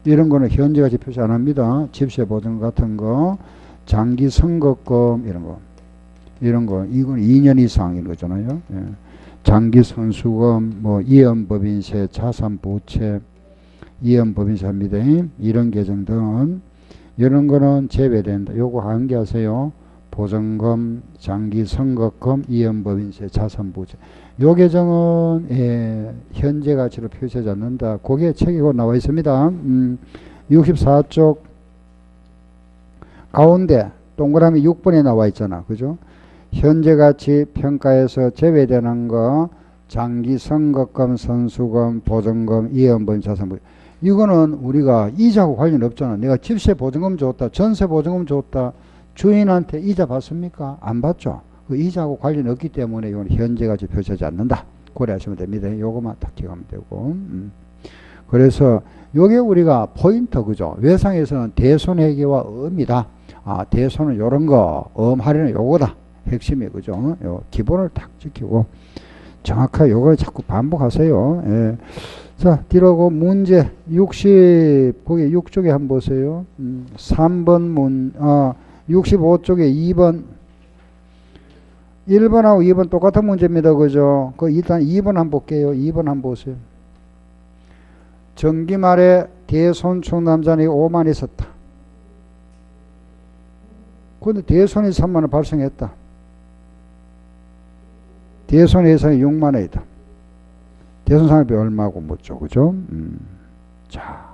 이런 거는 현재 가치 표시 안 합니다. 집세 보증금 같은 거, 장기 선거금 이런 거 이건 2년 이상인 거잖아요. 예. 장기 선수금, 뭐 이연법인세, 자산부채, 이연법인세 합니다. 이런 계정 등은 이런 거는 제외된다. 요거 암기하세요. 보증금, 장기 선거금, 이연법인세, 자산부채. 요 계정은 현재 가치로 표시하지 않는다. 그게 책에 곧 나와 있습니다. 64쪽 가운데 동그라미 6번에 나와 있잖아. 그죠? 현재 가치 평가에서 제외되는 거 장기 선거금, 선수금, 보증금, 이연법인, 자산부채. 이거는 우리가 이자하고 관련 없잖아. 내가 집세 보증금 줬다, 전세 보증금 줬다, 주인한테 이자 받습니까? 안 받죠. 그 이자하고 관련 없기 때문에 이건 현재 가치 표시하지 않는다. 고려하시면 됩니다. 요거만 딱 기억하면 되고. 그래서 요게 우리가 포인트. 그죠? 외상에서는 대손회계와 음이다. 아, 대손은 요런 거, 할인은 요거다. 핵심이. 그죠? 요 기본을 딱 지키고 정확하게 요걸 자꾸 반복하세요. 예. 자, 뒤로고 문제 60, 거기 6쪽에 한번 보세요. 3번 65쪽에 2번. 1번하고 2번 똑같은 문제입니다. 그죠? 그 일단 2번 한번 볼게요. 2번 한번 보세요. 정기 말에 대손 충남자는 5만 있었다. 그런데 대손이 3만 원 발생했다. 대손 예상이 6만 원이다. 대손 상업비 얼마고 묻죠. 그죠? 자,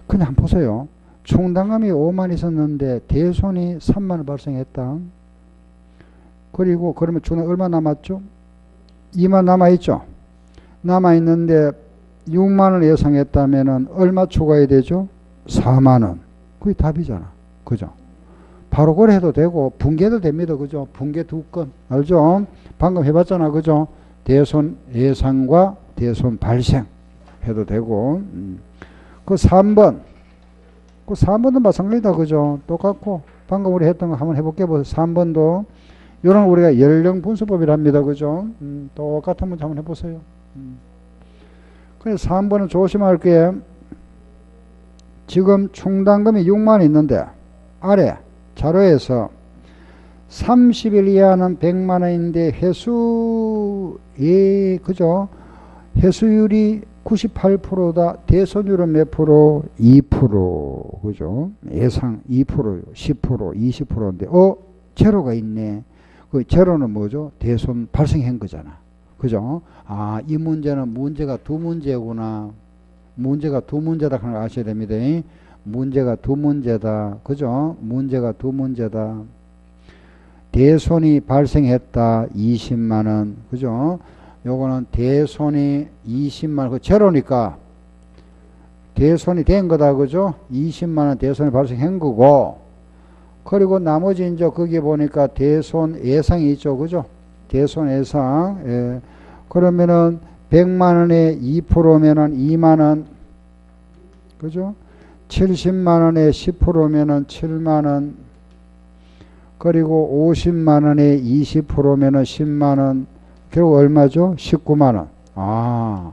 그냥 한번 보세요. 충당금이 5만 있었는데 대손이 3만 원 발생했다. 그리고 그러면 중에 얼마 남았죠? 2만 남아있죠? 남아있는데 6만 원 예상했다면 얼마 추가해야 되죠? 4만 원. 그게 답이잖아. 그죠? 바로 거래해도 되고 분개도 됩니다. 그죠? 분개 2건. 알죠? 방금 해봤잖아. 그죠? 대손 예상과 대손 발생 해도 되고. 그 3번. 그 3번도 마찬가지다. 그죠? 똑같고. 방금 우리 했던 거 한번 해볼게요. 3번도. 이런 우리가 연령 분수법이랍니다. 그죠? 똑같은 문제 한번 해보세요. 그래서 3번은 조심할 게 지금 충당금이 6만 있는데 아래 자료에서 30일 이하는 100만 원인데 그죠? 회수율이 98%다. 대손율은 몇 프로? 2%. 그죠? 예상 2%, 10%, 20%인데, 제로가 있네. 그 제로는 뭐죠? 대손 발생한 거잖아. 그죠? 아, 이 문제는 문제가 두 문제구나. 문제가 두 문제다 하는 걸 아셔야 됩니다. 문제가 두 문제다. 그죠? 문제가 두 문제다. 대손이 발생했다. 20만 원. 그죠? 요거는 대손이 20만 원. 그 제로니까 대손이 된 거다. 그죠? 20만 원 대손이 발생한 거고. 그리고 나머지 이제 거기 보니까 대손 예상이 있죠. 그죠? 대손 예상. 예. 그러면은 100만 원에 2%면은 2만 원. 그죠? 70만 원에 10%면은 7만 원. 그리고 50만 원에 20%면은 10만 원. 결국 얼마죠? 19만 원. 아.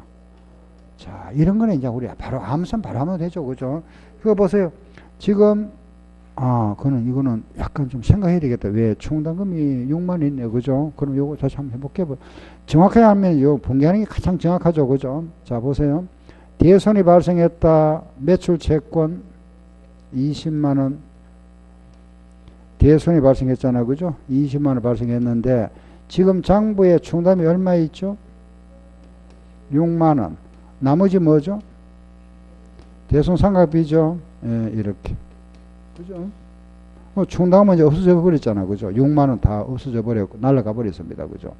자, 이런 거는 이제 우리가 바로 암산 바로 하면 되죠. 그죠? 그거 보세요. 지금 이거는 약간 좀 생각해야 되겠다. 왜 충당금이 6만 있네요. 그죠? 그럼 요거 다시 한번 해볼게요. 정확하게 하면 요 분개하는 게 가장 정확하죠. 그죠? 자, 보세요. 대손이 발생했다. 매출 채권 20만 원. 대손이 발생했잖아. 그죠? 20만 원 발생했는데 지금 장부에 충당금이 얼마 있죠? 6만 원. 나머지 뭐죠? 대손 상각비죠. 예, 이렇게. 그죠? 충당금은 이제 없어져 버렸잖아. 그죠? 6만 원 다 없어져 버렸고, 날아가 버렸습니다. 그죠?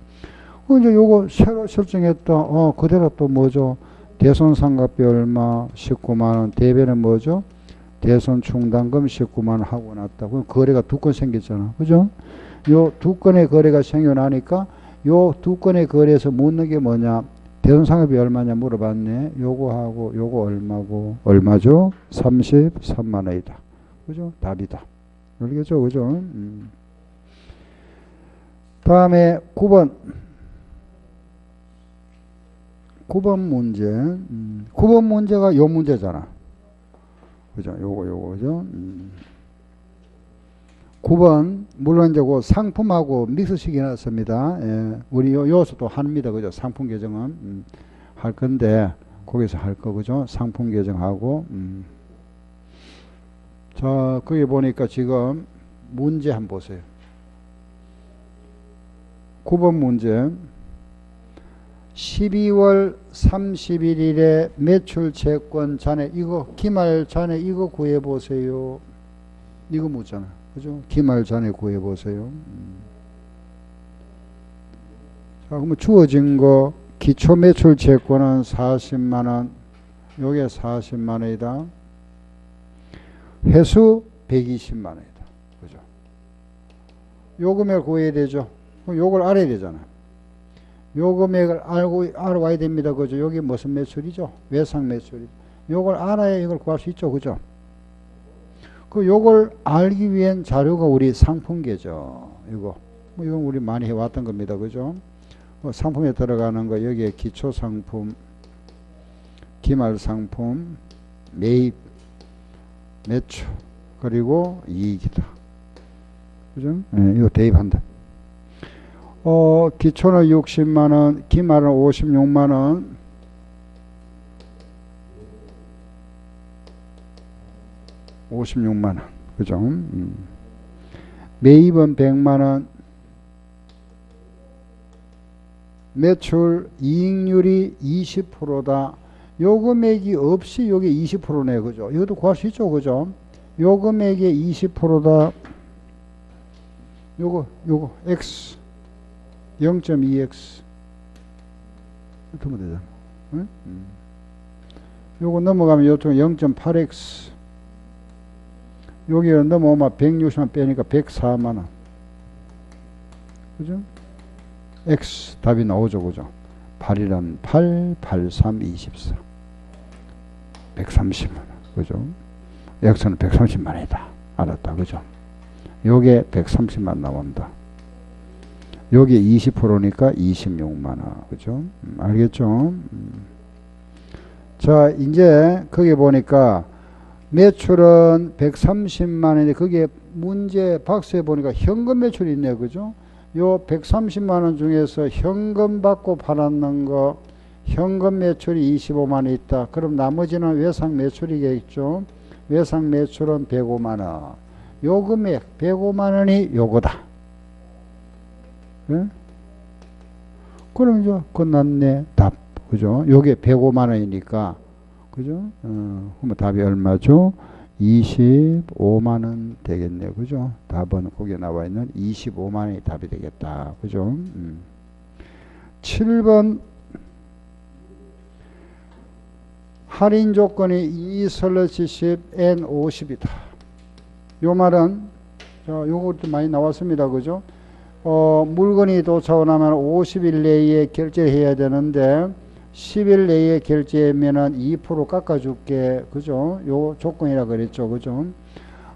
이제 요거 새로 설정했다. 그대로 또 뭐죠? 대손 상각비 얼마? 19만 원. 대배는 뭐죠? 대손 충당금 19만 원 하고 났다. 그럼 거래가 두 건 생겼잖아. 그죠? 요 두 건의 거래가 생겨나니까 요 두 건의 거래에서 묻는 게 뭐냐? 대손 상각비 얼마냐 물어봤네. 요거하고 요거 얼마고? 얼마죠? 33만 원이다. 그죠? 답이다. 알겠죠? 그죠? 다음에 9번. 9번 문제. 9번 문제가 요 문제잖아. 그죠? 요거죠? 9번. 물론 이제 그 상품하고 믹스식이 나왔습니다. 예. 우리 요소도 합니다. 그죠? 상품 계정은. 할 건데, 거기서 할 거, 그죠? 상품 계정하고, 자, 거기 보니까 지금 문제 한번 보세요. 9번 문제. 12월 31일에 매출 채권 잔액, 이거 기말 잔액 이거 구해 보세요. 이거 묻잖아. 그죠? 기말 잔액 구해 보세요. 자, 그러면 주어진 거 기초 매출 채권은 40만 원. 요게 40만 원이다. 회수 120만 원이다. 그죠? 요 금액을 구해야 되죠. 그럼 요걸 알아야 되잖아. 요 금액을 알아와야 됩니다. 그죠? 여기 무슨 매출이죠? 외상 매출이죠. 요걸 알아야 이걸 구할 수 있죠. 그죠? 요걸 알기 위한 자료가 우리 상품계죠. 이건 우리 많이 해왔던 겁니다. 그죠? 상품에 들어가는 거, 여기에 기초 상품, 기말 상품, 매입, 매출, 그리고 이익이다. 그죠? 네, 이거 대입한다. 기초는 60만원, 기말은 56만원, 그죠? 매입은 100만원, 매출 이익률이 20%다. 요 금액이 없이 요게 20%네. 그죠? 이것도 구할 수 있죠. 그죠? 요 금액의 20%다. 요거, X. 0.2x. 이렇게 하면 되잖아. 응? 요거 넘어가면 요쪽 0.8x. 여기 넘어오면 160만 빼니까 104만원. 그죠? X 답이 나오죠. 그죠? 8이란 8, 8, 3, 24. 130만원. 그죠? X는 130만원이다. 알았다. 그죠? 요게 130만 나온다. 여기 20%니까 26만원. 그죠? 알겠죠? 자, 이제 거기 보니까 매출은 130만 원인데 거기에 문제 박스에 보니까 현금 매출이 있네요. 그죠? 요 130만 원 중에서 현금 받고 팔았는 거 현금 매출이 25만 원 있다. 그럼 나머지는 외상 매출이겠죠. 외상 매출은 105만 원. 요 금액 105만 원이 요거다. 예? 그럼 이제 끝났네. 답. 그죠? 요게 105만 원이니까. 그죠? 그러면 답이 얼마죠? 25만 원 되겠네요. 그죠? 답은 거기에 나와 있는 25만 원이 답이 되겠다. 그죠? 7번 할인 조건이 E/70 N50이다. 요 말은 요것도 많이 나왔습니다. 그죠? 물건이 도착하면 50일 내에 결제해야 되는데 10일 내에 결제하면은 2% 깎아줄게. 그죠? 요 조건이라 그랬죠. 그죠?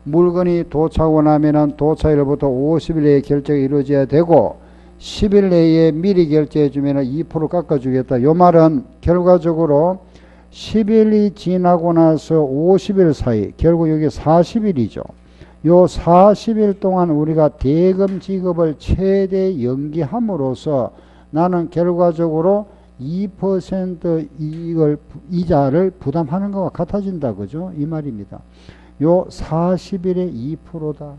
물건이 도착하고 나면은 도착일부터 50일 내에 결제가 이루어져야 되고 10일 내에 미리 결제해주면은 2% 깎아주겠다. 요 말은 결과적으로 10일이 지나고 나서 50일 사이, 결국 여기 40일이죠. 요 40일 동안 우리가 대금 지급을 최대 연기함으로써 나는 결과적으로 2% 이자를 부담하는 것과 같아진다. 그죠? 이 말입니다. 요 40일에 2%다.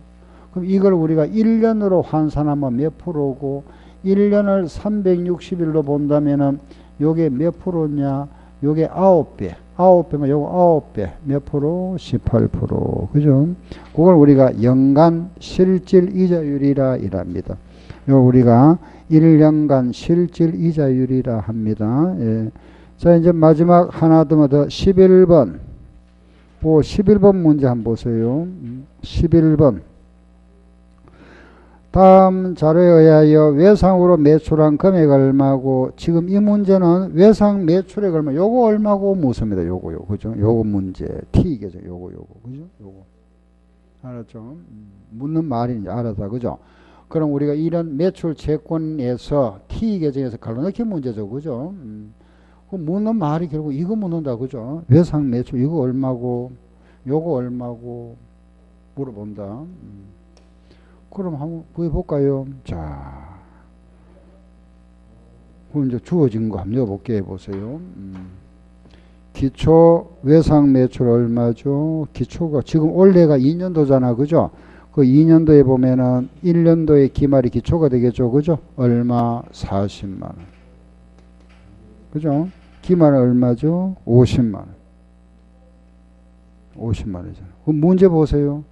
그럼 이걸 우리가 1년으로 환산하면 몇 프로고 1년을 360일로 본다면은 요게 몇 프로냐? 요게 9배. 9배면 요거 9배. 몇 프로? 18%. 그죠? 그걸 우리가 연간 실질 이자율이라 이랍니다. 요 우리가 1년간 실질 이자율이라 합니다. 예. 자, 이제 마지막 하나 더 11번. 11번 문제 한번 보세요. 11번. 다음 자료에 의하여 외상으로 매출한 금액 얼마고, 지금 이 문제는 외상 매출액 얼마, 요거 얼마고 묻습니다. 요거, 그죠? 요거 문제. T겠죠. 요거, 그죠? 요거. 알았죠? 묻는 말이 이제 알았다. 그죠? 그럼 우리가 이런 매출 채권에서 T 계정에서 갈라넣기 문제죠. 그죠? 그 묻는 말이 결국 이거 묻는다. 그죠? 외상 매출, 이거 얼마고, 요거 얼마고 물어본다. 그럼 한번 구해볼까요? 자, 그럼 이제 주어진 거 한번 넣어볼게요. 보세요. 기초 외상 매출 얼마죠? 기초가 지금 올해가 2년도잖아. 그죠? 그 2년도에 보면은 1년도에 기말이 기초가 되겠죠. 그죠? 얼마? 40만 원. 그죠? 기말은 얼마죠? 50만 원. 50만 원이잖아. 그럼 문제 보세요.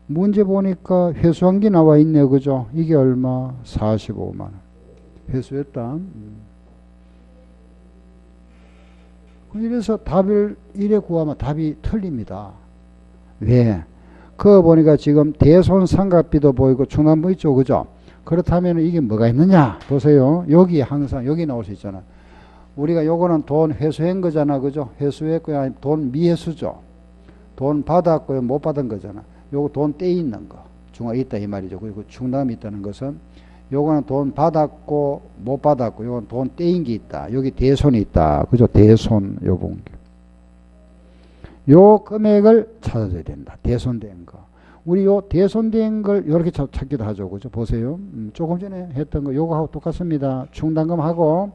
문제 보니까 회수한 게 나와 있네요. 그죠? 이게 얼마? 45만 원. 회수했다. 이래서 답을 이래 구하면 답이 틀립니다. 왜? 그거 보니까 지금 대손상각비도 보이고 충남부 있죠. 그죠? 그렇다면 이게 뭐가 있느냐? 보세요. 여기 항상 여기 나올 수 있잖아. 우리가 요거는 돈 회수한 거잖아. 그죠? 회수했고요. 아니 돈 미회수죠. 돈 받았고요. 못 받은 거잖아. 요거 돈 떼 있는 거. 중앙에 있다 이 말이죠. 그리고 충남이 있다는 것은 요거는 돈 받았고 못 받았고 요건 돈 떼인 게 있다. 여기 대손이 있다. 그죠? 대손 요 공개. 요 금액을 찾아줘야 된다. 대손된 거. 우리 요 대손된 걸 이렇게 찾기도 하죠. 그죠? 보세요. 조금 전에 했던 거 요거하고 똑같습니다. 충당금하고.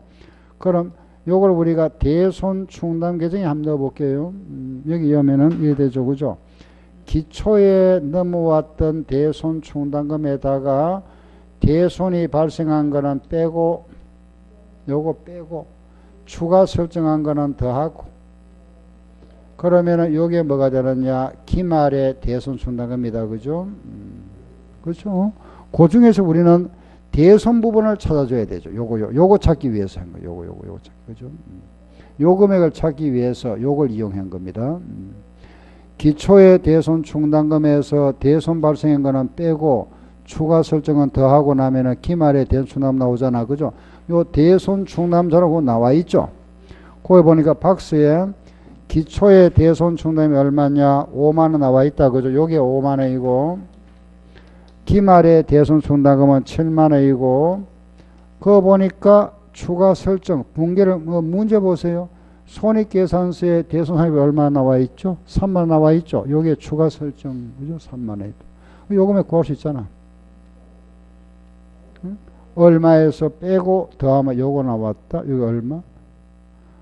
그럼 요걸 우리가 대손 충당 계정에 한번 넣어볼게요. 여기 오면은 이래 되죠. 그죠? 기초에 넘어왔던 대손 충당금에다가 대손이 발생한 거는 빼고 요거 빼고 추가 설정한 거는 더하고 그러면은 요게 뭐가 되느냐? 기말의 대손 충당금이다. 그죠? 그렇죠? 그 중에서 우리는 대손 부분을 찾아줘야 되죠. 요거 찾기 위해서 한 거예요. 요거 찾기. 그죠? 요 금액을 찾기 위해서 요걸 이용한 겁니다. 기초의 대손 충당금에서 대손 발생한 거는 빼고 추가 설정은 더하고 나면은 기말에 대손남 나오잖아. 그죠? 요 대손 충당자라고 나와 있죠. 거기 보니까 박스에 기초의 대손 충당이 얼마냐? 5만 원 나와 있다. 그죠? 요게 5만 원이고 기말의 대손 충당금은 7만 원이고 그거 보니까 추가 설정 분계를 문제 보세요. 손익계산서에 대손합이 얼마 나와 있죠? 3만 나와 있죠? 요게 추가 설정, 그죠? 3만에. 요금에 구할 수 있잖아. 응? 얼마에서 빼고 더하면 요거 나왔다. 여기 얼마?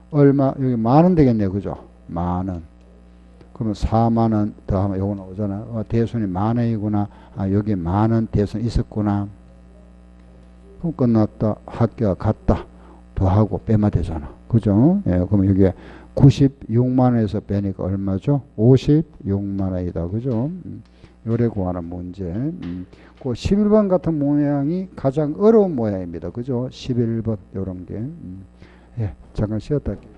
얼마? 여기 만원 되겠네요. 그죠? 만원. 그러면 4만원 더하면 요거 나오잖아. 대손이 만원이구나. 아, 여기 만원 대손 있었구나. 그럼 끝났다. 합계가 같다. 더하고 빼면 되잖아. 그죠? 예, 그러면 여기 96만원에서 빼니까 얼마죠? 56만원이다. 그죠? 요래 구하는 문제. 그 11번 같은 모양이 가장 어려운 모양입니다. 그죠? 11번, 요런 게. 예, 잠깐 쉬었다 할게요.